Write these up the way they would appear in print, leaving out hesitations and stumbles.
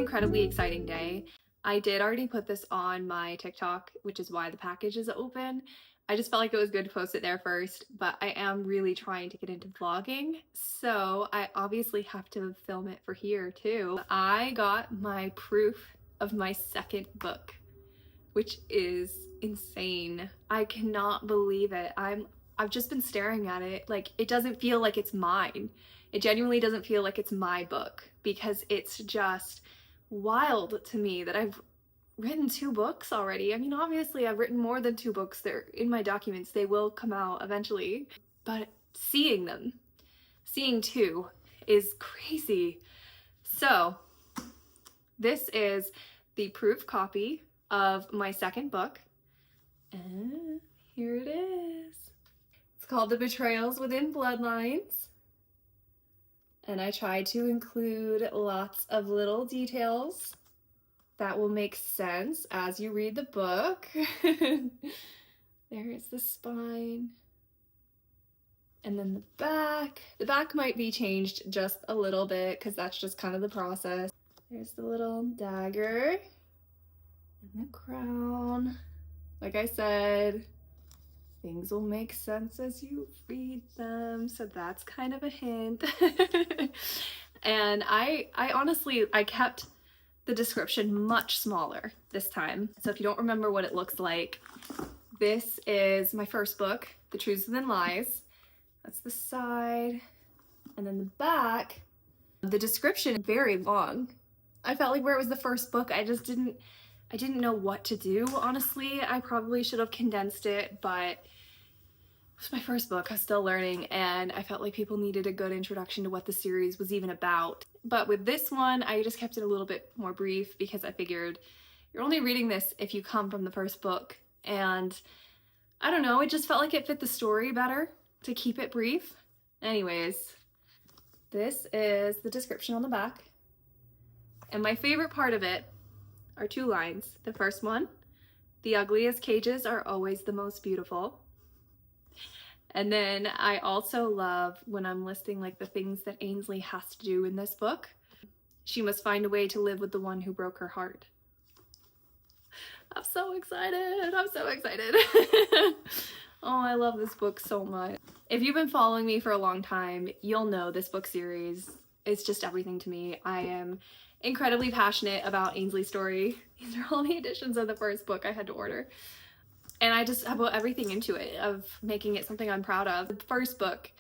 incredibly exciting day. I did already put this on my TikTok, which is why the package is open. I just felt like it was good to post it there first, but I am really trying to get into vlogging, so I obviously have to film it for here too. I got my proof of my second book, which is insane. I cannot believe it. I've just been staring at it. Like, it doesn't feel like it's mine. It genuinely doesn't feel like it's my book, because it's just wild to me that I've written 2 books already. I mean, obviously I've written more than 2 books. They're in my documents. They will come out eventually. But seeing 2 is crazy. So this is the proof copy of my second book. And here it is. It's called The Betrayals Within Bloodlines. And I tried to include lots of little details that will make sense as you read the book. There is the spine. And then the back. The back might be changed just a little bit because that's just kind of the process. There's the little dagger and the crown. Like I said, things will make sense as you read them, so that's kind of a hint. And I honestly, I kept the description much smaller this time. So if you don't remember what it looks like, this is my first book, The Truths Within Lies. That's the side. And then the back, the description is very long. I felt like where it was the first book, I didn't know what to do, honestly. I probably should have condensed it, but it was my first book. I was still learning, and I felt like people needed a good introduction to what the series was even about. But with this one, I just kept it a little bit more brief because I figured you're only reading this if you come from the first book. And I don't know, it just felt like it fit the story better to keep it brief. Anyways, this is the description on the back. And my favorite part of it are 2 lines. The first one, "The ugliest cages are always the most beautiful." And then I also love when I'm listing like the things that Ainsley has to do in this book. She must find a way to live with the one who broke her heart. I'm so excited. I'm so excited. Oh, I love this book so much. If you've been following me for a long time, you'll know this book series is just everything to me. I am incredibly passionate about Ainsley's story. These are all the editions of the first book I had to order. And I just put everything into it, of making it something I'm proud of. The first book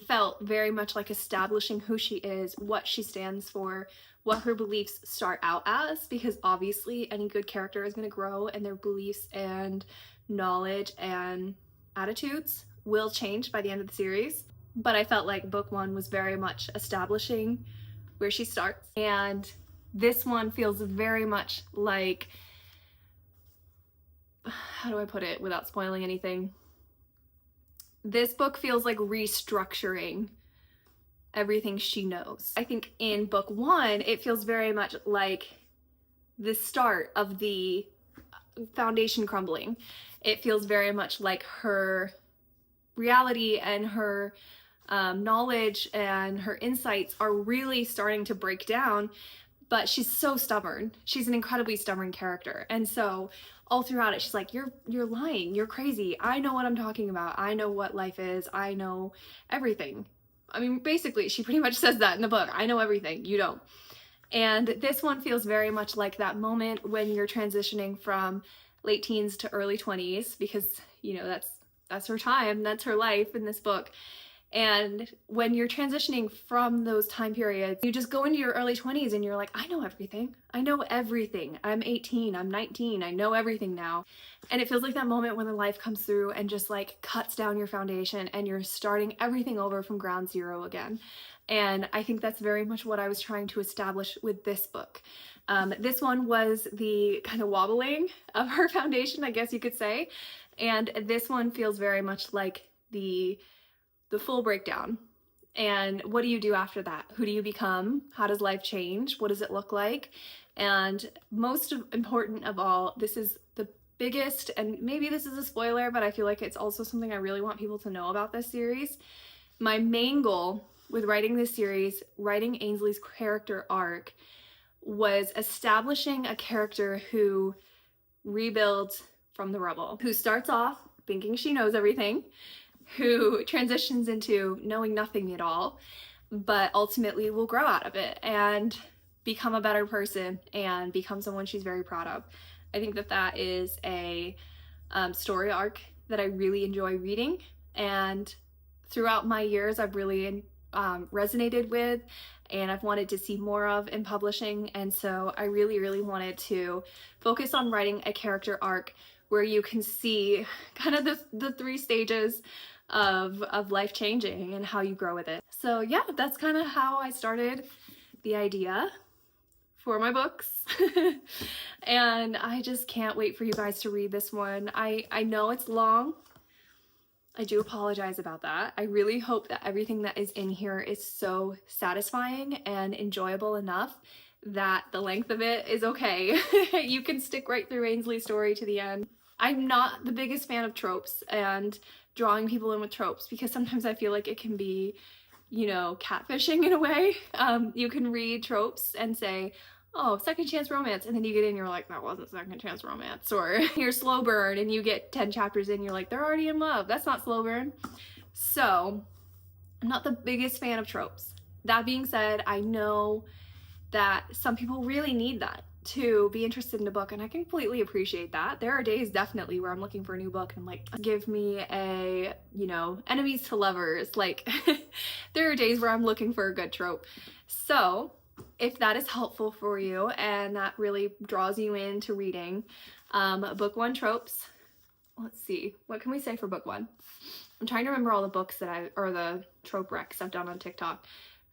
felt very much like establishing who she is, what she stands for, what her beliefs start out as, because obviously any good character is going to grow and their beliefs and knowledge and attitudes will change by the end of the series. But I felt like book 1 was very much establishing where she starts. And this one feels very much like, how do I put it without spoiling anything? This book feels like restructuring everything she knows. I think in book 1, it feels very much like the start of the foundation crumbling. It feels very much like her reality and her knowledge and her insights are really starting to break down, but she's so stubborn. She's an incredibly stubborn character. And so all throughout it, she's like, you're lying, you're crazy. I know what I'm talking about. I know what life is. I know everything. I mean, basically, she pretty much says that in the book. I know everything, you don't. And this one feels very much like that moment when you're transitioning from late teens to early 20s, because, you know, that's her time, that's her life in this book. And when you're transitioning from those time periods, you just go into your early 20s and you're like, I know everything. I know everything. I'm 18, I'm 19, I know everything now. And it feels like that moment when the life comes through and just like cuts down your foundation and you're starting everything over from ground zero again. And I think that's very much what I was trying to establish with this book. This one was the kind of wobbling of her foundation, I guess you could say. And this one feels very much like the full breakdown. And what do you do after that? Who do you become? How does life change? What does it look like? And most important of all, this is the biggest, and maybe this is a spoiler, but I feel like it's also something I really want people to know about this series. My main goal with writing this series, writing Ainsley's character arc, was establishing a character who rebuilds from the rubble, who starts off thinking she knows everything, who transitions into knowing nothing at all, but ultimately will grow out of it and become a better person and become someone she's very proud of. I think that that is a story arc that I really enjoy reading, and throughout my years I've really resonated with, and I've wanted to see more of in publishing. And so I really wanted to focus on writing a character arc where you can see kind of the three stages of life changing and how you grow with it. So yeah, that's kind of how I started the idea for my books. And I just can't wait for you guys to read this one. I know it's long. I do apologize about that. I really hope that everything that is in here is so satisfying and enjoyable enough that the length of it is okay. You can stick right through Ainsley's story to the end. I'm not the biggest fan of tropes and drawing people in with tropes, because sometimes I feel like it can be, you know, catfishing in a way. You can read tropes and say, oh, second chance romance, and then you get in, you're like, that wasn't second chance romance. Or you're slow burn and you get 10 chapters in, you're like, they're already in love. That's not slow burn. So I'm not the biggest fan of tropes. That being said, I know that some people really need that to be interested in a book, and I completely appreciate that. There are days definitely where I'm looking for a new book and I'm like, give me a, you know, enemies to lovers. Like there are days where I'm looking for a good trope. So if that is helpful for you and that really draws you into reading, book one tropes. Let's see, what can we say for book one? I'm trying to remember all the books that or the trope recs I've done on TikTok.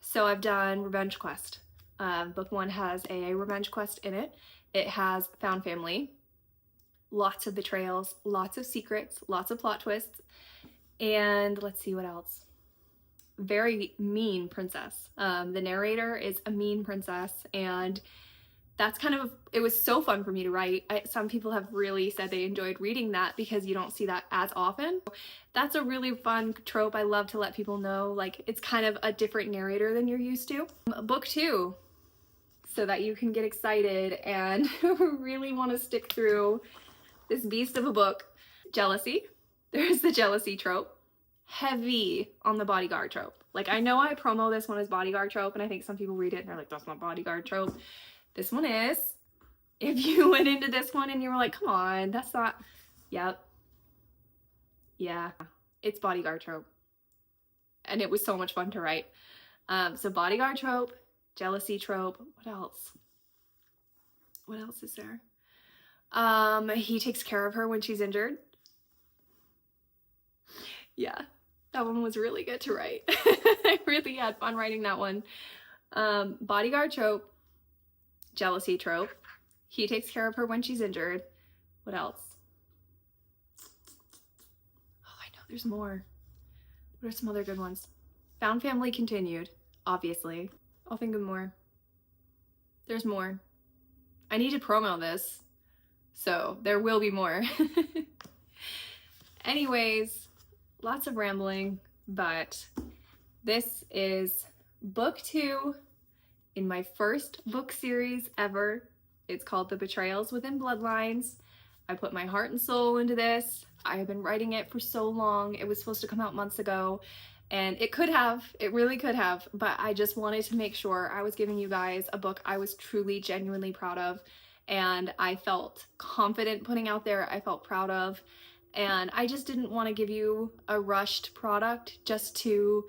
So I've done Revenge Quest. Book one has a revenge quest in it. It has found family, lots of betrayals, lots of secrets, lots of plot twists, and let's see what else. Very mean princess. The narrator is a mean princess, and that's kind of, it was so fun for me to write. Some people have really said they enjoyed reading that because you don't see that as often. That's a really fun trope. I love to let people know, like, it's kind of a different narrator than you're used to. Book two, so that you can get excited and really want to stick through this beast of a book. Jealousy. There's the jealousy trope. Heavy on the bodyguard trope. Like, I know I promo this one as bodyguard trope, and I think some people read it and they're like, that's not bodyguard trope. This one is. If you went into this one and you were like, come on, that's not, yep. Yeah, it's bodyguard trope. And it was so much fun to write. So bodyguard trope, jealousy trope, what else? What else is there? He takes care of her when she's injured. Yeah, that one was really good to write. I really had fun writing that one. Bodyguard trope, jealousy trope. He takes care of her when she's injured. What else? Oh, I know there's more. What are some other good ones? Found family continued, obviously. I'll think of more. There's more. I need to promo this, so there will be more. Anyways, lots of rambling, but this is book two in my first book series ever. It's called The Betrayals Within Bloodlines. I put my heart and soul into this. I have been writing it for so long. It was supposed to come out months ago, and it really could have, but I just wanted to make sure I was giving you guys a book I was truly, genuinely proud of, and I felt confident putting out there. I felt proud of, and I just didn't want to give you a rushed product just to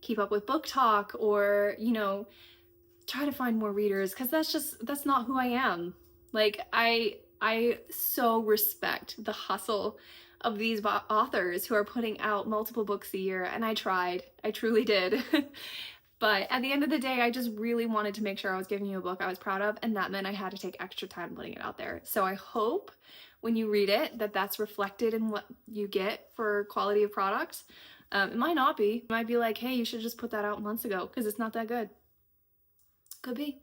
keep up with book talk or, you know, try to find more readers, because that's not who I am. Like, I so respect the hustle of these authors who are putting out multiple books a year, and I truly did. But at the end of the day, I just really wanted to make sure I was giving you a book I was proud of, and that meant I had to take extra time putting it out there. So I hope when you read it that that's reflected in what you get for quality of product. It might not be. It might be like, hey, you should just put that out months ago because it's not that good. Could be.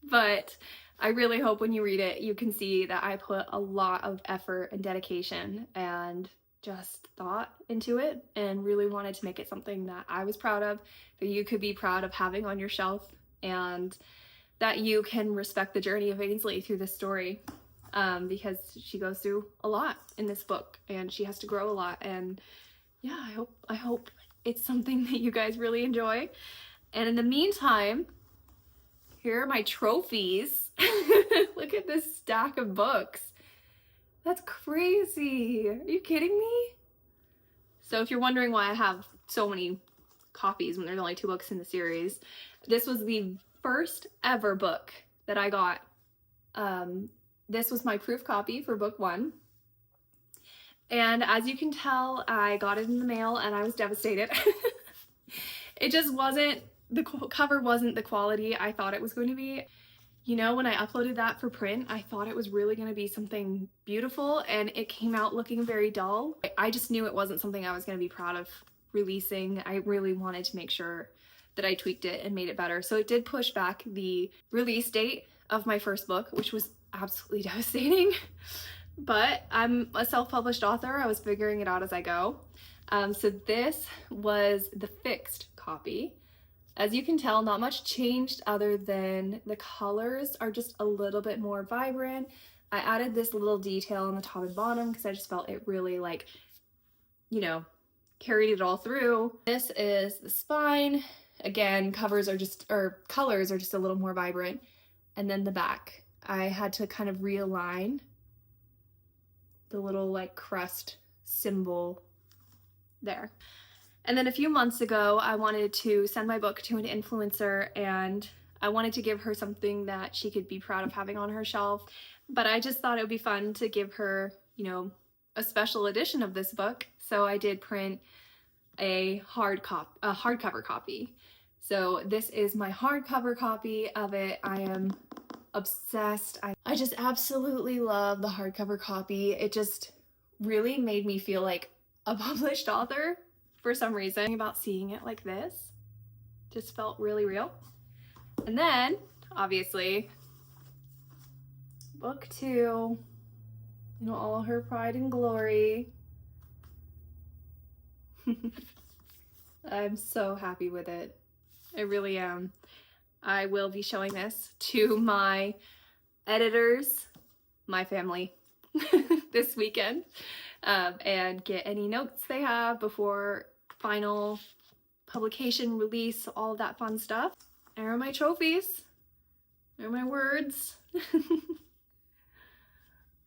But I really hope when you read it, you can see that I put a lot of effort and dedication and just thought into it, and really wanted to make it something that I was proud of, that you could be proud of having on your shelf. And that you can respect the journey of Ainsley through this story, because she goes through a lot in this book and she has to grow a lot. And yeah, I hope it's something that you guys really enjoy. And in the meantime, here are my trophies. Look at this stack of books. That's crazy. Are you kidding me? So if you're wondering why I have so many copies when there's only 2 books in the series, this was the first ever book that I got. This was my proof copy for book 1. And as you can tell, I got it in the mail and I was devastated. It just wasn't, the cover wasn't the quality I thought it was going to be. You know, when I uploaded that for print, I thought it was really going to be something beautiful, and it came out looking very dull. I just knew it wasn't something I was going to be proud of releasing. I really wanted to make sure that I tweaked it and made it better. So it did push back the release date of my first book, which was absolutely devastating. But I'm a self-published author. I was figuring it out as I go. So this was the fixed copy. As you can tell, not much changed other than the colors are just a little bit more vibrant. I added this little detail on the top and bottom because I just felt it really, like, you know, carried it all through. This is the spine. Again, colors are just a little more vibrant. And then the back, I had to kind of realign the little like crest symbol there. And then a few months ago, I wanted to send my book to an influencer, and I wanted to give her something that she could be proud of having on her shelf. But I just thought it would be fun to give her, you know, a special edition of this book. So I did print a hardcover copy. So this is my hardcover copy of it. I am obsessed. I just absolutely love the hardcover copy. It just really made me feel like a published author. For some reason, about seeing it like this just felt really real. And then, obviously, book 2 in all her pride and glory. I'm so happy with it. I really am. I will be showing this to my editors, my family, this weekend, and get any notes they have before final publication, release, all of that fun stuff. There are my trophies. There are my words.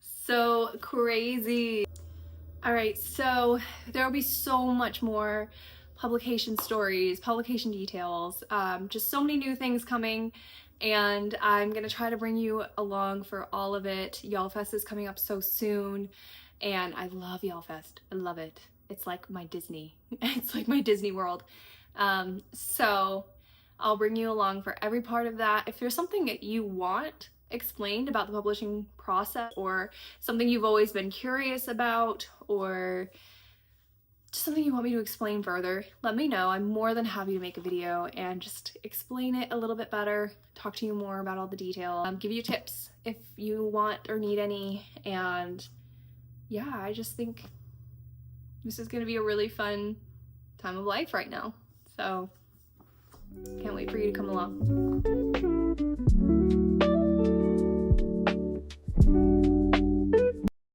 So crazy. All right, so there will be so much more publication stories, publication details, just so many new things coming, and I'm gonna try to bring you along for all of it. YALLFest is coming up so soon, and I love YALLFest. I love it. It's like my Disney. It's like my Disney World. So I'll bring you along for every part of that. If there's something that you want explained about the publishing process, or something you've always been curious about, or just something you want me to explain further, let me know. I'm more than happy to make a video and just explain it a little bit better, talk to you more about all the detail, give you tips if you want or need any. And yeah, I just think this is going to be a really fun time of life right now. So can't wait for you to come along.